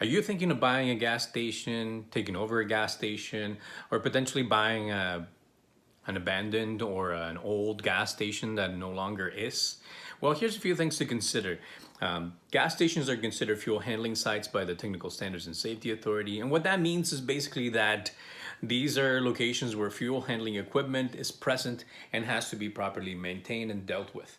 Are you thinking of buying a gas station, taking over a gas station, or potentially buying an abandoned or an old gas station that no longer is? Well, here's a few things to consider. Gas stations are considered fuel handling sites by the Technical Standards and Safety Authority. And what that means is basically that these are locations where fuel handling equipment is present and has to be properly maintained and dealt with.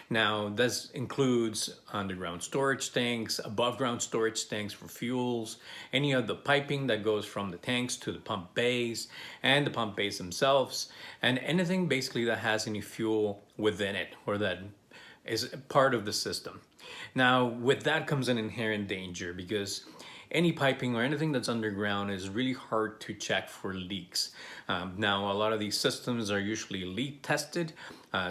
Now, this includes underground storage tanks, above ground storage tanks for fuels, any of the piping that goes from the tanks to the pump bays and the pump bays themselves, and anything basically that has any fuel within it or that is part of the system. Now, with that comes an inherent danger because any piping or anything that's underground is really hard to check for leaks. Now, a lot of these systems are usually leak tested.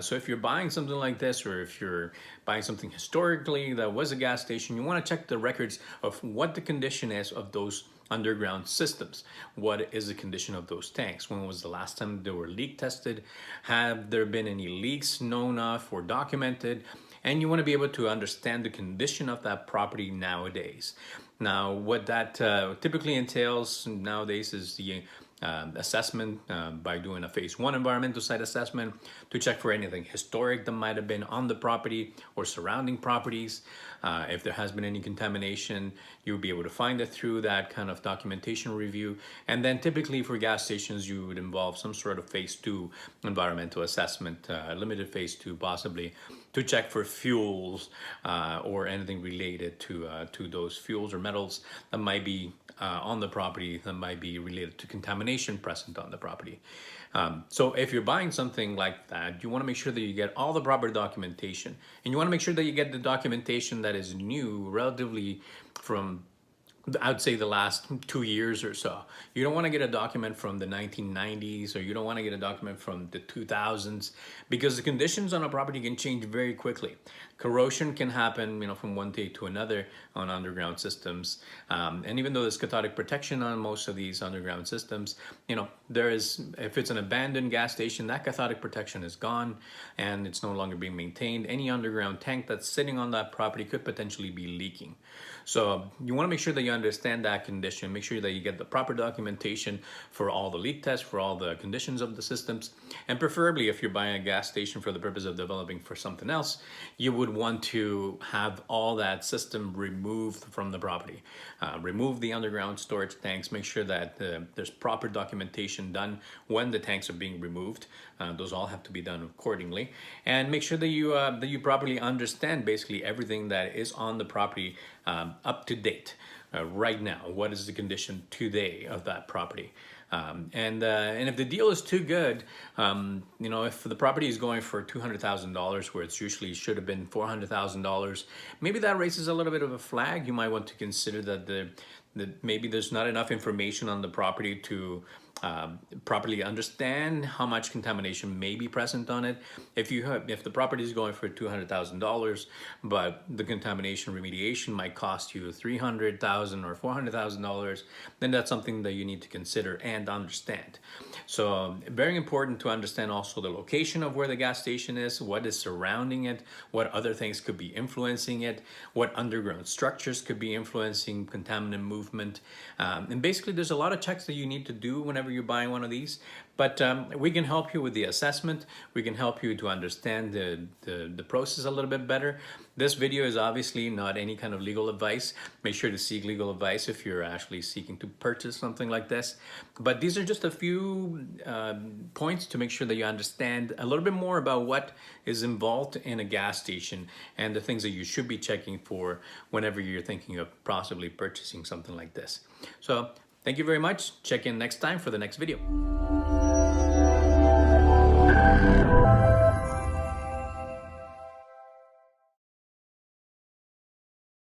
So if you're buying something like this, or if you're buying something historically that was a gas station, you want to check the records of what the condition is of those underground systems. What is the condition of those tanks? When was the last time they were leak tested? Have there been any leaks known of or documented? And you want to be able to understand the condition of that property nowadays. Now, what that typically entails nowadays is the assessment by doing a phase 1 environmental site assessment to check for anything historic that might have been on the property or surrounding properties. If there has been any contamination, you'll be able to find it through that kind of documentation review. And then typically for gas stations, you would involve some sort of phase 2 environmental assessment, limited phase 2 possibly, to check for fuels or anything related to those fuels or metals that might be on the property that might be related to contamination present on the property. So if you're buying something like that, you want to make sure that you get all the proper documentation, and you want to make sure that you get the documentation that is new, relatively from, I'd say, the last 2 years or so. You don't want to get a document from the 1990s, or you don't want to get a document from the 2000s, because the conditions on a property can change very quickly. Corrosion can happen, from one day to another on underground systems. And even though there's cathodic protection on most of these underground systems, there is, if it's an abandoned gas station, that cathodic protection is gone and it's no longer being maintained. Any underground tank that's sitting on that property could potentially be leaking. So you want to make sure that you understand that condition, make sure that you get the proper documentation for all the leak tests, for all the conditions of the systems, and preferably if you're buying a gas station for the purpose of developing for something else, you would want to have all that system removed from the property. Remove the underground storage tanks, make sure that there's proper documentation done when the tanks are being removed. Those all have to be done accordingly, and make sure that you properly understand basically everything that is on the property up to date right now. What is the condition today of that property? And if the deal is too good, if the property is going for $200,000 where it's usually should have been $400,000, maybe that raises a little bit of a flag. You might want to consider that maybe there's not enough information on the property to properly understand how much contamination may be present on it. If the property is going for $200,000, but the contamination remediation might cost you $300,000 or $400,000, then that's something that you need to consider and understand. So very important to understand also the location of where the gas station is, what is surrounding it, what other things could be influencing it, what underground structures could be influencing contaminant movement. And basically there's a lot of checks that you need to do whenever you're buying one of these, but we can help you with the assessment. We can help you to understand the process a little bit better. This video is obviously not any kind of legal advice. Make sure to seek legal advice if you're actually seeking to purchase something like this. But these are just a few points to make sure that you understand a little bit more about what is involved in a gas station and the things that you should be checking for whenever you're thinking of possibly purchasing something like this. So thank you very much. Check in next time for the next video.